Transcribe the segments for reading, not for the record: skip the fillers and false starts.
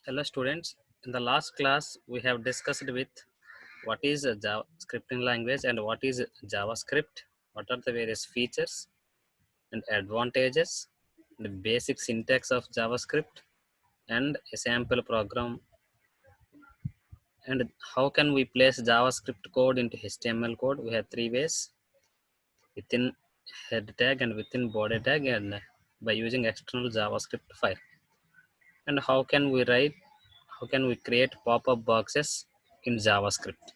Hello students, in the last class we have discussed with what is a Java scripting language and what is JavaScript, what are the various features and advantages, the basic syntax of JavaScript and a sample program, and how can we place JavaScript code into HTML code. We have three ways: within head tag and within body tag and by using external JavaScript file. And how can we create pop-up boxes in JavaScript.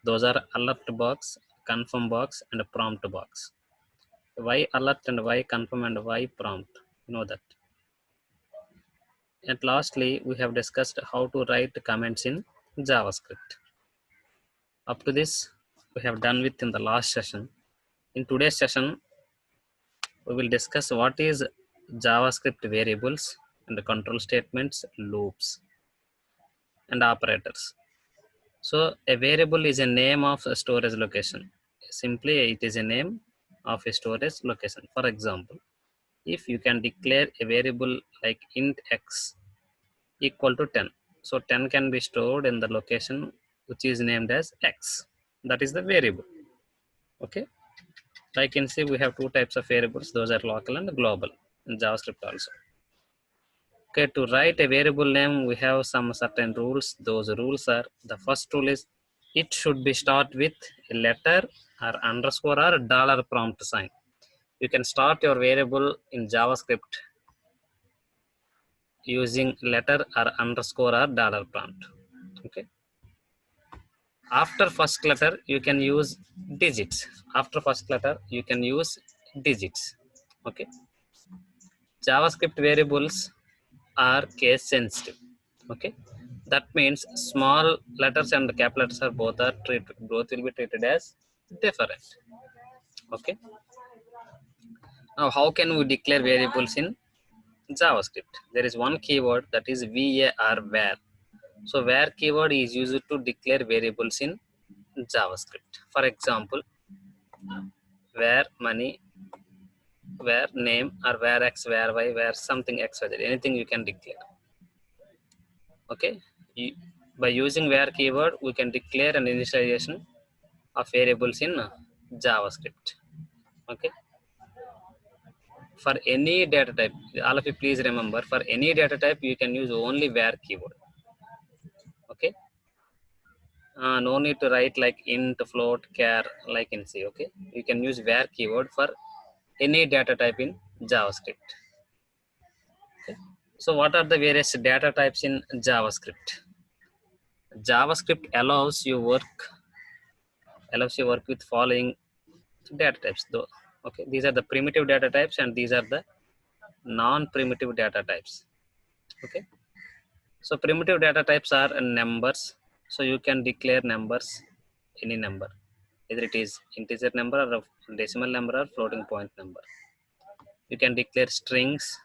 Those are alert box, confirm box and prompt box. Why alert and why confirm and why prompt, you know that. And lastly we have discussed how to write comments in JavaScript. Up to this we have done with in the last session. In today's session we will discuss what is JavaScript variables and the control statements, loops and operators. So a variable is a name of a storage location. Simply it is a name of a storage location. For example, if you can declare a variable like int x equal to 10. So 10 can be stored in the location which is named as x. That is the variable. Okay. Like you can see we have two types of variables. Those are local and global in JavaScript also. Okay, to write a variable name, we have some certain rules. Those rules are, the first rule is it should be start with a letter or underscore or dollar prompt sign. You can start your variable in JavaScript using letter or underscore or dollar prompt. Okay. After first letter, you can use digits. After first letter, you can use digits. Okay. JavaScript variables are case sensitive. Okay, that means small letters and cap letters are both will be treated as different. Okay, now how can we declare variables in JavaScript? There is one keyword, that is var, where. So where keyword is used to declare variables in JavaScript. For example, where money, where name, or where x, where y, where something x, y, z, anything you can declare. Okay, by using where keyword we can declare an initialization of variables in JavaScript. Okay, for any data type, all of you please remember, for any data type you can use only where keyword. Okay, no need to write like int, float, char like in C. Okay, you can use where keyword for any data type in JavaScript. Okay, so what are the various data types in JavaScript? JavaScript allows you work with following data types though. Okay, these are the primitive data types and these are the non-primitive data types. Okay, so primitive data types are numbers. So you can declare numbers, any number, either it is integer number or a decimal number or floating point number. You can declare strings,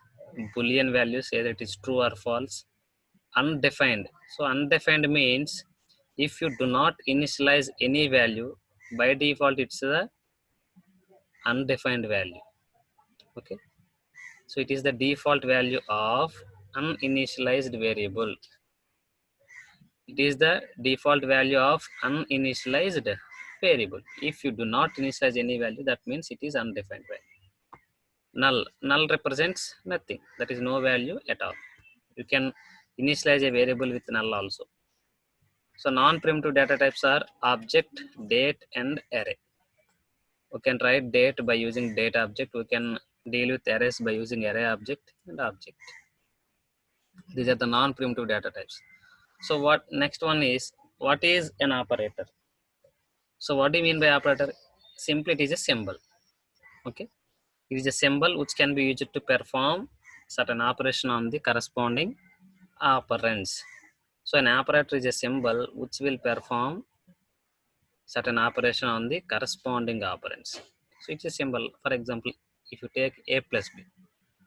boolean values, either it is true or false. Undefined, so undefined means if you do not initialize any value, by default it's a undefined value. Okay, so it is the default value of uninitialized variable. It is the default value of uninitialized variable. If you do not initialize any value, that means it is undefined value. Null represents nothing, that is no value at all. You can initialize a variable with null also. So non-primitive data types are object, date and array. We can write date by using date object. We can deal with arrays by using array object and object. These are the non-primitive data types. So what next one is, what is an operator? So what do you mean by operator? Simply it is a symbol. Okay, it is a symbol which can be used to perform certain operation on the corresponding operands. So an operator is a symbol which will perform certain operation on the corresponding operands. So it's a symbol. For example, if you take a plus b,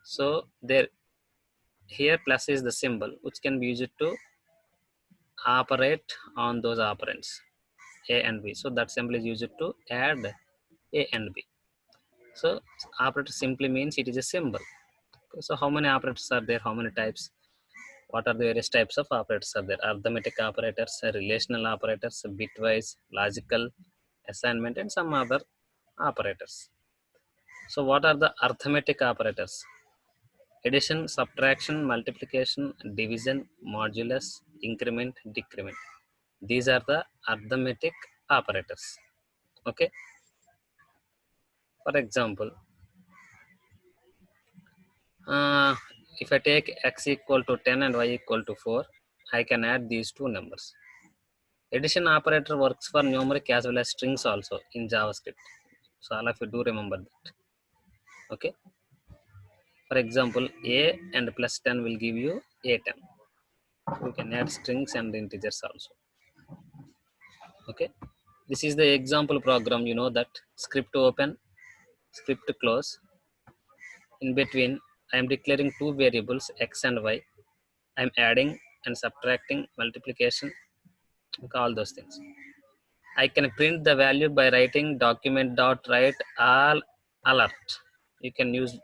so there here plus is the symbol which can be used to operate on those operands a and b. So that symbol is used to add a and b. So operator simply means it is a symbol. So how many operators are there? How many types? What are the various types of operators are there? Arithmetic operators, relational operators, bitwise, logical, assignment, and some other operators. So what are the arithmetic operators? Addition, subtraction, multiplication, division, modulus, increment, decrement. These are the arithmetic operators. Okay. For example, uh, if I take x equal to 10 and y equal to 4, I can add these two numbers. Addition operator works for numeric as well as strings also in JavaScript. So all of you do remember that. Okay. For example, a and plus 10 will give you a10. You can add strings and integers also. Okay. This is the example program. You know that script open, script close. In between, I am declaring two variables x and y. I am adding and subtracting, multiplication, all those things. I can print the value by writing document.write all alert. You can use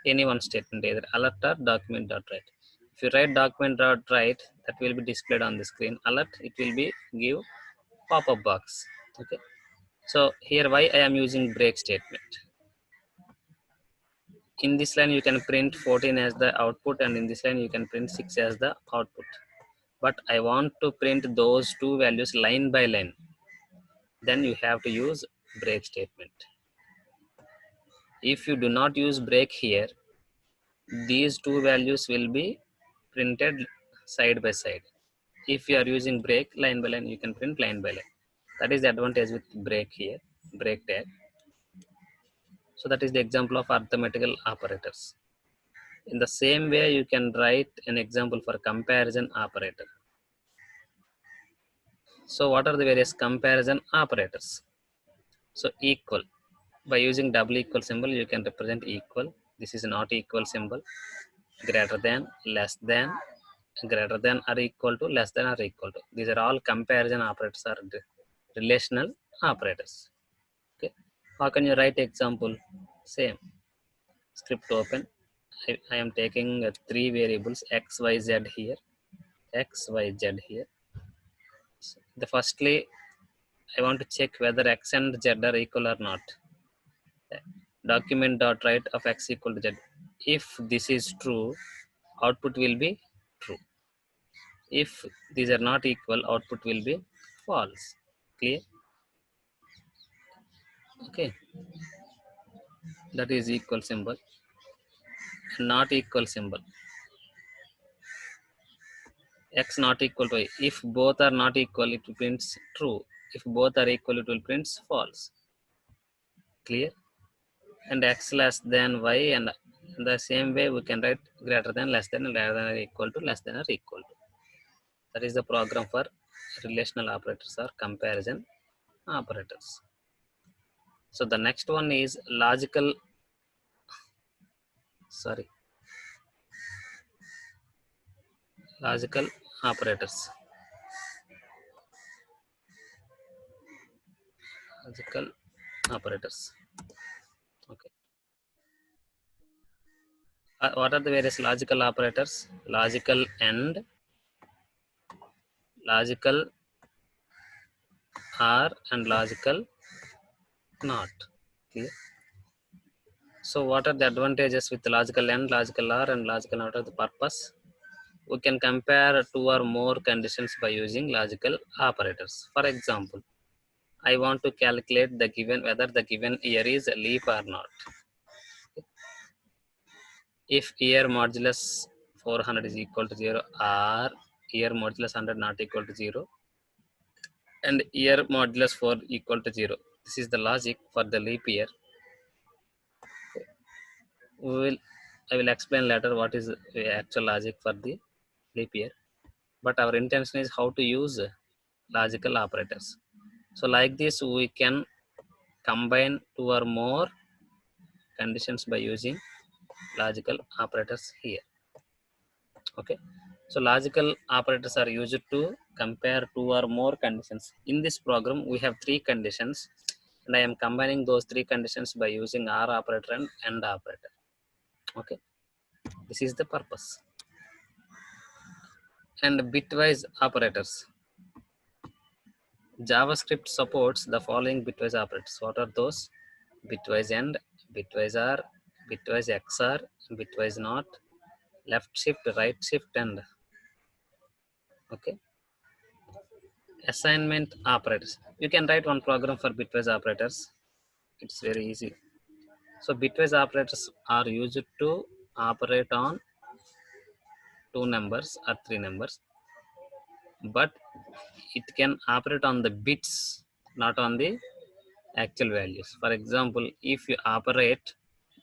any one statement, either alert or document.write. If you write document.write, that will be displayed on the screen. Alert, it will be give pop-up box. Okay. So here why I am using break statement. In this line you can print 14 as the output, and in this line you can print 6 as the output. But I want to print those two values line by line. Then you have to use break statement. If you do not use break here, these two values will be printed side by side. If you are using break line by line, you can print line by line. That is the advantage with break here, break tag. So that is the example of arithmetical operators. In the same way, you can write an example for comparison operator. So what are the various comparison operators? So equal. By using double equal symbol, you can represent equal. This is not equal symbol. Greater than, less than, greater than or equal to, less than or equal to. These are all comparison operators or relational operators. Okay. How can you write example? Same. Script open. I am taking three variables x, y, z here. X, Y, Z here. So the firstly, I want to check whether x and z are equal or not. Document.write of x equal to z. If this is true, output will be true. If these are not equal, output will be false. Clear? Okay. That is equal symbol. Not equal symbol. X not equal to y. If both are not equal, it prints true. If both are equal, it will print false. Clear? And x less than y, and in the same way we can write greater than, less than, or equal to, less than or equal to. That is the program for relational operators or comparison operators. So the next one is logical operators. Logical operators. Okay. What are the various logical operators? Logical and, logical or, and logical not. Clear? So what are the advantages with logical and, logical or, and logical not? Of the purpose, we can compare two or more conditions by using logical operators. For example, I want to calculate the given, whether the given year is a leap or not. If year modulus 400 is equal to 0, or year modulus 100 not equal to 0, and year modulus 4 equal to 0. This is the logic for the leap year. I will explain later what is the actual logic for the leap year. But our intention is how to use logical operators. So like this, we can combine two or more conditions by using logical operators here. Okay. So logical operators are used to compare two or more conditions. In this program, we have three conditions, and I am combining those three conditions by using OR operator and AND operator. Okay. This is the purpose. and bitwise operators. JavaScript supports the following bitwise operators. What are those? Bitwise AND, bitwise OR, bitwise XOR, bitwise NOT, left shift, right shift, and okay. Assignment operators. You can write one program for bitwise operators. It's very easy. So bitwise operators are used to operate on two numbers or three numbers, but it can operate on the bits, not on the actual values. For example, if you operate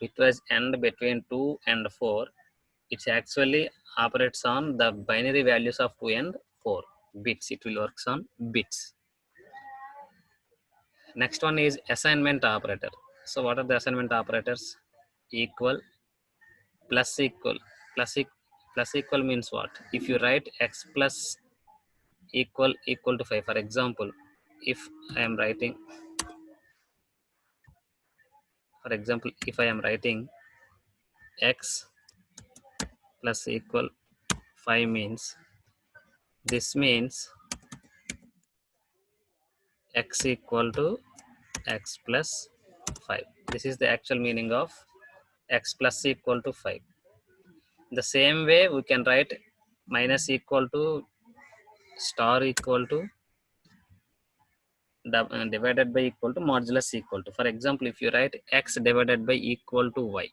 bitwise AND between 2 and 4, it actually operates on the binary values of 2 and 4 bits. It will work on bits. Next one is assignment operator. So what are the assignment operators? Equal, plus equal. Plus equal means what? If you write x plus equal to 5, for example, if I am writing, if I am writing x plus equal 5 means, this means x equal to x plus 5. This is the actual meaning of x plus equal to 5. The same way we can write minus equal to star equal to divided by equal to modulus equal to. For example, if you write x divided by equal to y,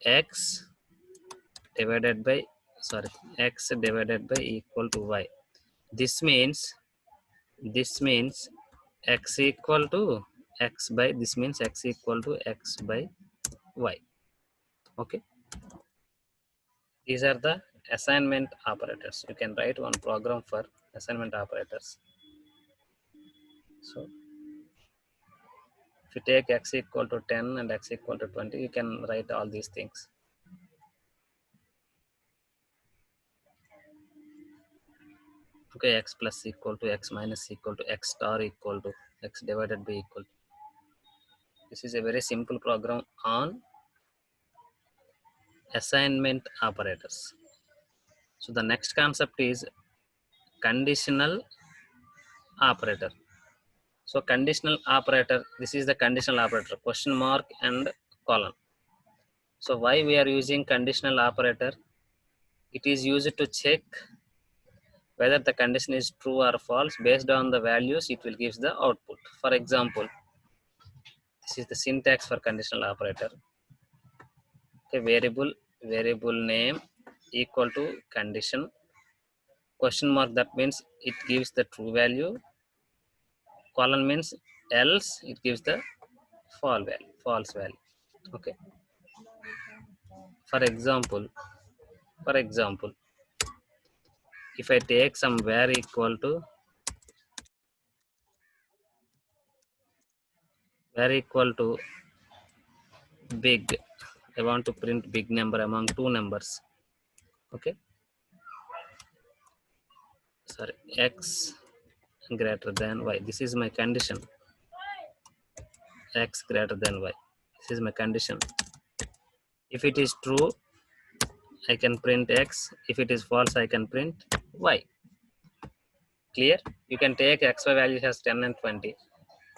x divided by x divided by equal to y, this means x equal to x by, this means x equal to x by y. Okay, these are the assignment operators. You can write one program for assignment operators. So if you take x equal to 10 and x equal to 20, you can write all these things. Okay, x plus equal to x minus equal to x star equal to x divided by equal to. This is a very simple program on assignment operators. So the next concept is conditional operator. So conditional operator, this is the conditional operator, question mark and colon. So why we are using conditional operator? It is used to check whether the condition is true or false. Based on the values, it will give the output. For example, this is the syntax for conditional operator. Okay, variable name equal to condition, question mark, that means it gives the true value, colon means else it gives the false value. Okay, for example, if I take some var equal to big, I want to print big number among two numbers. Okay, sorry, x greater than y, this is my condition. X greater than y, this is my condition. If it is true, I can print x. If it is false, I can print y. Clear? You can take xy values as 10 and 20.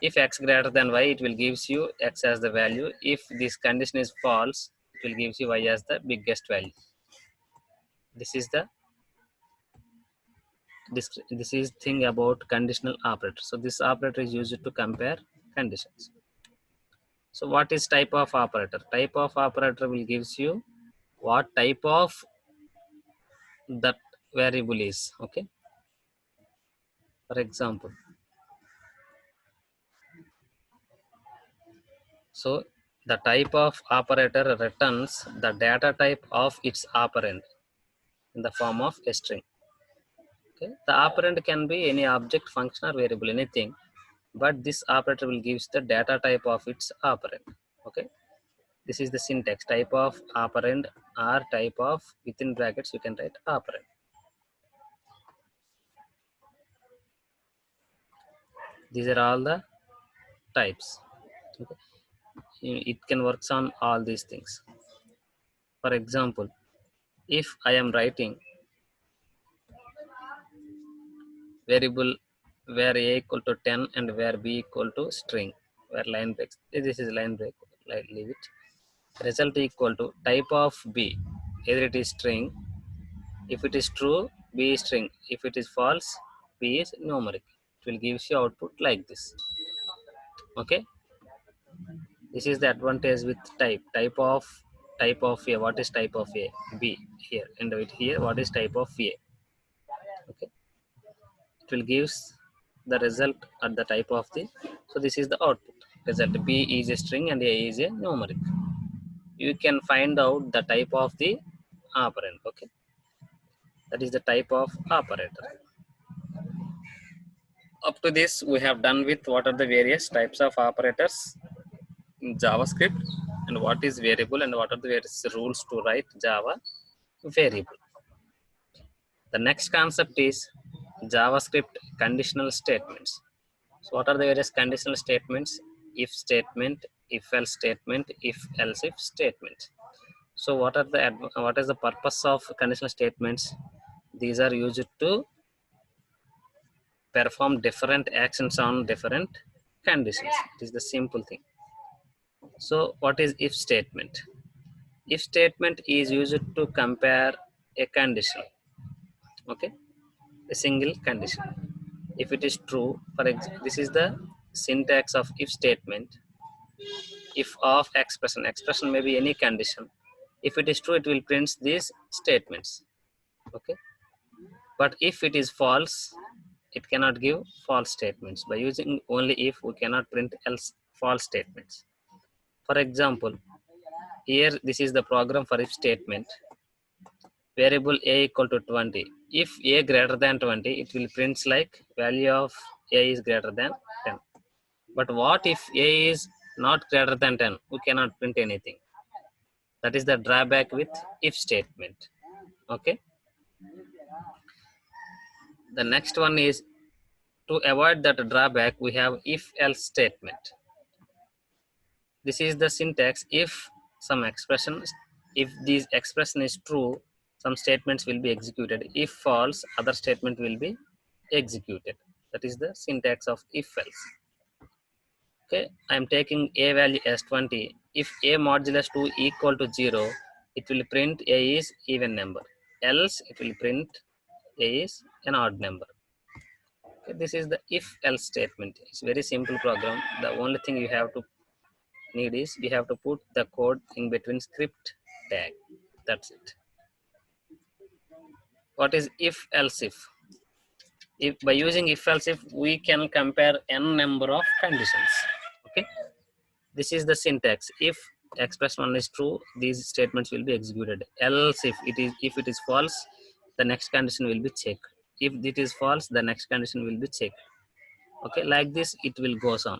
If x greater than y, it will gives you x as the value. If this condition is false, it will gives you y as the biggest value. This is the this is thing about conditional operator. So this operator is used to compare conditions. So what is type of operator? Type of operator will gives you what type of that variable is. Okay, for example, so the type of operator returns the data type of its operand in the form of a string. Okay, the operand can be any object, function, or variable, anything, but this operator will gives the data type of its operand. Okay, this is the syntax, type of operand or type of, within brackets you can write operand. These are all the types. Okay, it can work on all these things. For example, if I am writing variable where a equal to 10 and where b equal to string, where line breaks. This is line break, leave it. Result equal to type of b, either it is string. If it is true, b is string. If it is false, b is numeric. It will give you output like this. Okay, this is the advantage with type of a. What is type of a? B here, and right here what is type of a? Okay, it will gives the result at the type of the. So this is the output result. B is a string and a is a numeric. You can find out the type of the operand. Okay, that is the type of operator. Up to this we have done with what are the various types of operators in JavaScript, and what is variable, and what are the various rules to write Java variable. The next concept is JavaScript conditional statements. So what are the various conditional statements? If statement, if else statement, if else if statement. So what is the purpose of conditional statements? These are used to perform different actions on different conditions. It is the simple thing. So what is if statement? If statement is used to compare a condition. Okay, a single condition. If it is true, for example, this is the syntax of if statement. If of expression may be any condition. If it is true, it will print these statements. Okay, but if it is false, it cannot give false statements. By using only if, we cannot print else false statements. For example, here this is the program for if statement. Variable a equal to 20. If a greater than 20, it will print like value of a is greater than 10. But what if a is not greater than 10? We cannot print anything. That is the drawback with if statement. Okay. The next one is, to avoid that drawback, we have if else statement. This is the syntax. If some expression, if this expression is true, some statements will be executed. If false, other statement will be executed. That is the syntax of if else. Okay, I am taking a value as 20. If a modulus 2 equal to 0, it will print a is even number. Else it will print a is an odd number. Okay, this is the if else statement. It's very simple program. The only thing you have to need is we have to put the code in between script tag. That's it. What is if else if? If by using if else if, we can compare n number of conditions. Okay, this is the syntax. If expression 1 is true, these statements will be executed. Else if it is false, the next condition will be checked. If it is false, the next condition will be checked. Okay, like this it will goes on.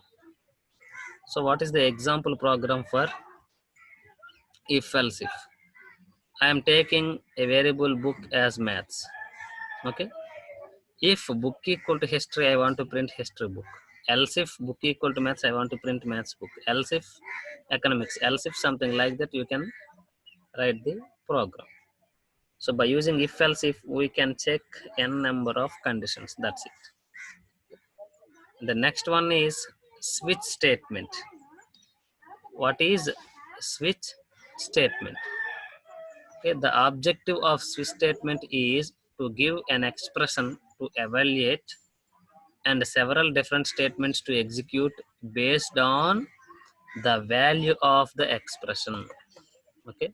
So what is the example program for if else if? I am taking a variable book as maths. Okay, if book equal to history, I want to print history book. Else if book equal to maths, I want to print maths book. Else if economics, else if something like that, you can write the program. So by using if else if, we can check n number of conditions. That's it. The next one is switch statement. What is switch statement? Okay, the objective of switch statement is to give an expression to evaluate and several different statements to execute based on the value of the expression. Okay,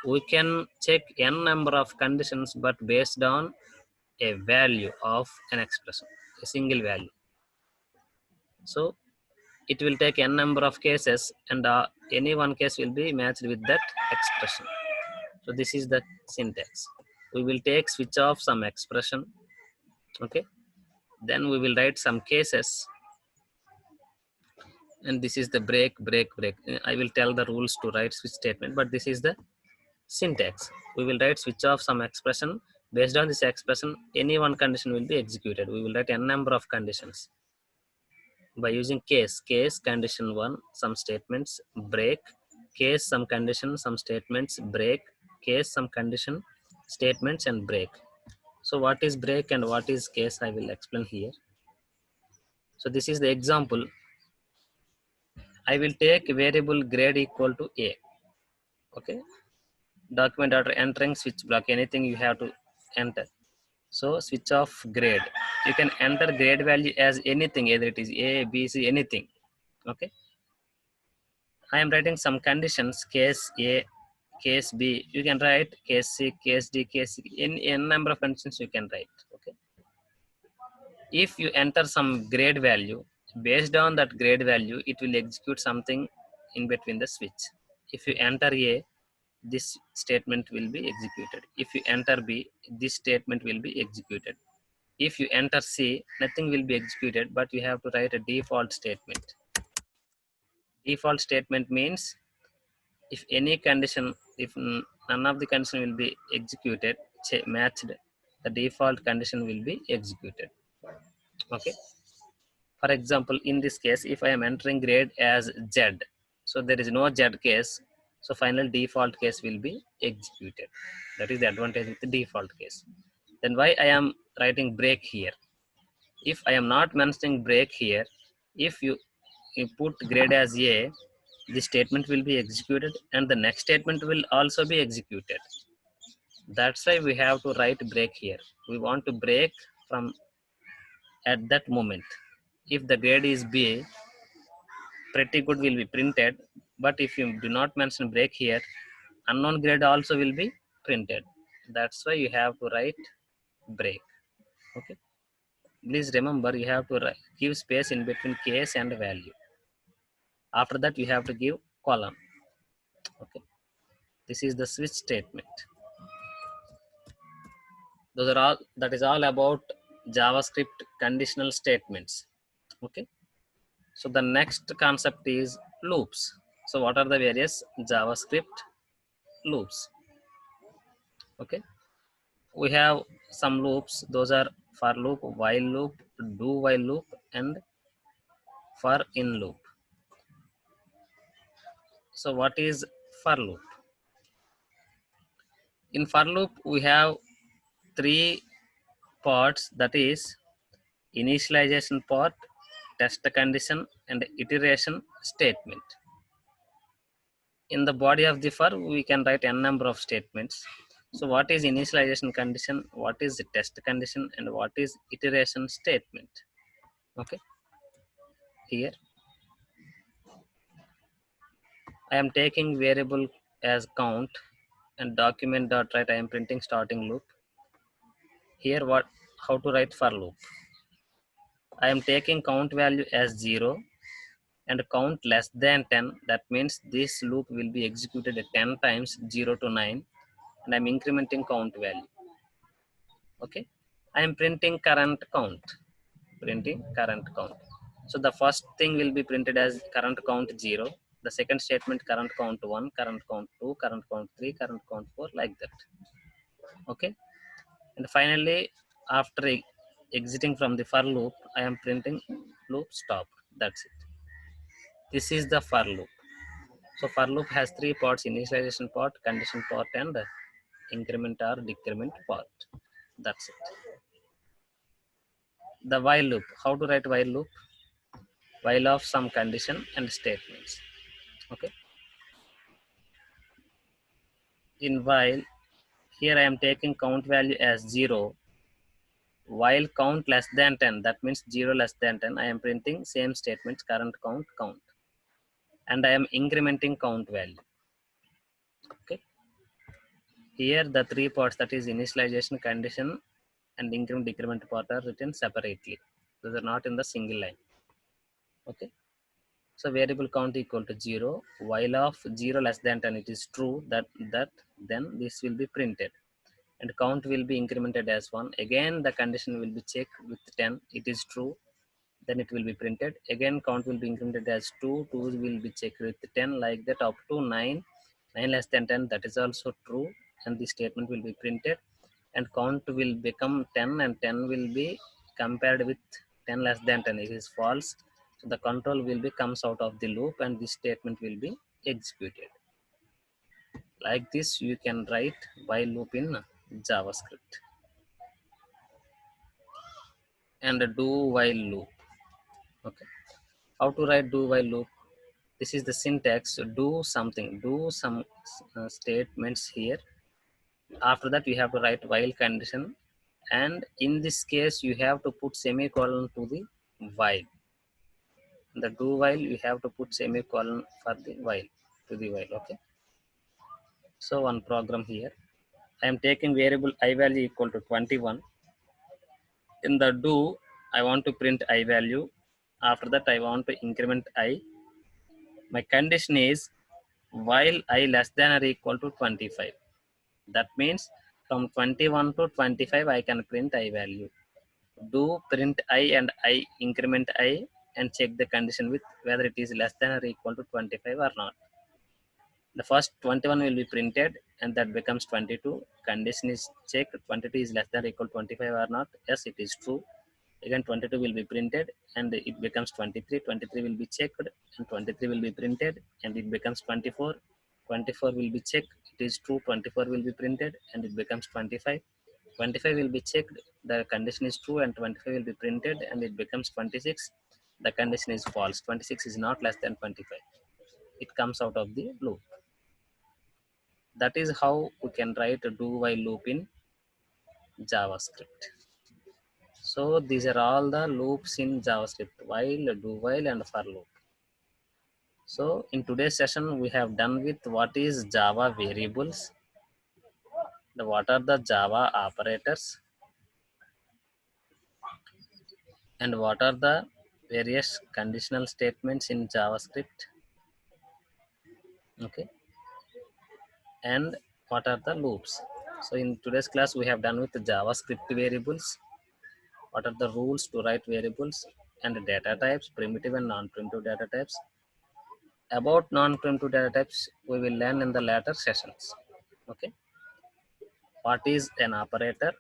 we can check n number of conditions, but based on a value of an expression, a single value. So it will take n number of cases, and any one case will be matched with that expression. So this is the syntax. We will take switch off some expression. Okay, then we will write some cases, and this is the break. I will tell the rules to write switch statement, but this is the syntax. We will write switch off some expression. Based on this expression, any one condition will be executed. We will write n number of conditions by using case condition 1, some statements, break, case some condition, some statements, break, case some condition, statements, and break. So what is break and what is case, I will explain here. So this is the example. I will take variable grade equal to a. Okay, document after entering switch block, anything you have to enter. So switch off grade, you can enter grade value as anything, either it is a, b, c, anything. Okay, I am writing some conditions, case a, case b, you can write case c, case d, case c, in number of conditions you can write. Okay, if you enter some grade value, based on that grade value it will execute something in between the switch. If you enter a, this statement will be executed. If you enter b, this statement will be executed. If you enter c, nothing will be executed, but you have to write a default statement. Default statement means if any condition, if none of the condition will be executed, matched, the default condition will be executed. Okay, for example, in this case, if I am entering grade as z, so there is no z case, so final default case will be executed. That is the advantage with the default case. Then why I am writing break here? If I am not mentioning break here, if you put grade as a, the statement will be executed and the next statement will also be executed. That's why we have to write break here. We want to break from at that moment. If the grade is b, pretty good will be printed, but if you do not mention break here, unknown grade also will be printed. That's why you have to write break. Okay, please remember, you have to give space in between case and value. After that you have to give column. Okay, this is the switch statement. Those are all, that is all about JavaScript conditional statements. Okay, so the next concept is loops. So what are the various JavaScript loops? Okay, we have some loops. Those are for loop, while loop, do while loop, and for in loop. So what is for loop? In for loop we have three parts, that is initialization part, test condition, and iteration statement. In the body of the for, we can write n number of statements. So what is initialization condition, what is the test condition, and what is iteration statement? Okay, here I am taking variable as count and document dot write, I am printing starting loop. Here what, how to write for loop? I am taking count value as 0 and count less than 10. That means this loop will be executed 10 times, 0 to 9, and I'm incrementing count value. Okay, I am printing current count, printing current count. So the first thing will be printed as current count 0. The second statement current count 1, current count 2, current count 3, current count 4, like that. Okay, and finally after exiting from the for loop, I am printing loop stop. That's it. This is the for loop. So for loop has three parts: initialization part, condition part, and increment or decrement part. That's it. The while loop. How to write while loop? While of some condition and statements. Okay. In while, here I am taking count value as 0. While count less than 10, that means 0 less than 10, I am printing same statements, current count, count. And I am incrementing count value. Okay. Here the three parts, that is initialization, condition, and increment decrement part, are written separately. Those are not in the single line. Okay, so variable count equal to 0, while of 0 less than 10 it is true, that then this will be printed, and count will be incremented as 1. Again the condition will be checked with 10, it is true, then it will be printed. Again count will be incremented as 2, 2 will be checked with 10, like that up to 9, 9 less than 10, that is also true, and the statement will be printed, and count will become 10, and 10 will be compared with 10 less than 10, it is false. So the control will be comes out of the loop and this statement will be executed. Like this you can write while loop in JavaScript. and a do while loop. Okay, how to write do while loop? This is the syntax: do something, do some statements here. After that you have to write while condition, and in this case you have to put semicolon to the while. The do while you have to put semicolon for the while, to the while. Okay, so one program here, I am taking variable I value equal to 21. In the do, I want to print I value. After that I want to increment I. My condition is while I less than or equal to 25. That means from 21 to 25 I can print I value. Do print I and I increment I and check the condition with whether it is less than or equal to 25 or not. The first 21 will be printed and that becomes 22. Condition is checked, 22 is less than or equal to 25 or not. Yes, it is true. Again 22 will be printed and it becomes 23. 23 will be checked and 23 will be printed and it becomes 24. 24 will be checked, it is true. 24 will be printed and it becomes 25. 25 will be checked, the condition is true, and 25 will be printed and it becomes 26. The condition is false, 26 is not less than 25. It comes out of the loop. That is how we can write a do while loop in JavaScript. So these are all the loops in JavaScript: while, do while, and for loop. So in today's session we have done with what is Java variables, what are the Java operators, and what are the various conditional statements in JavaScript. Okay, and what are the loops. So in today's class we have done with the JavaScript variables, what are the rules to write variables, and data types, primitive and non-primitive data types. About non-primitive data types we will learn in the later sessions. Okay, what is an operator,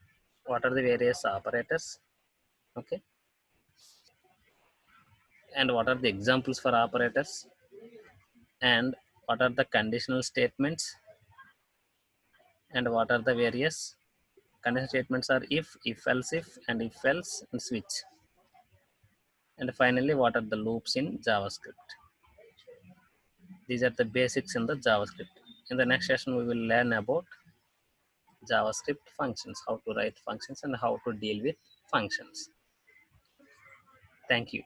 what are the various operators, okay, and what are the examples for operators, and what are the conditional statements, and what are the various conditional statements are if else if, and if else, and switch. And finally, what are the loops in JavaScript? These are the basics in the JavaScript. In the next session, we will learn about JavaScript functions, how to write functions and how to deal with functions. Thank you.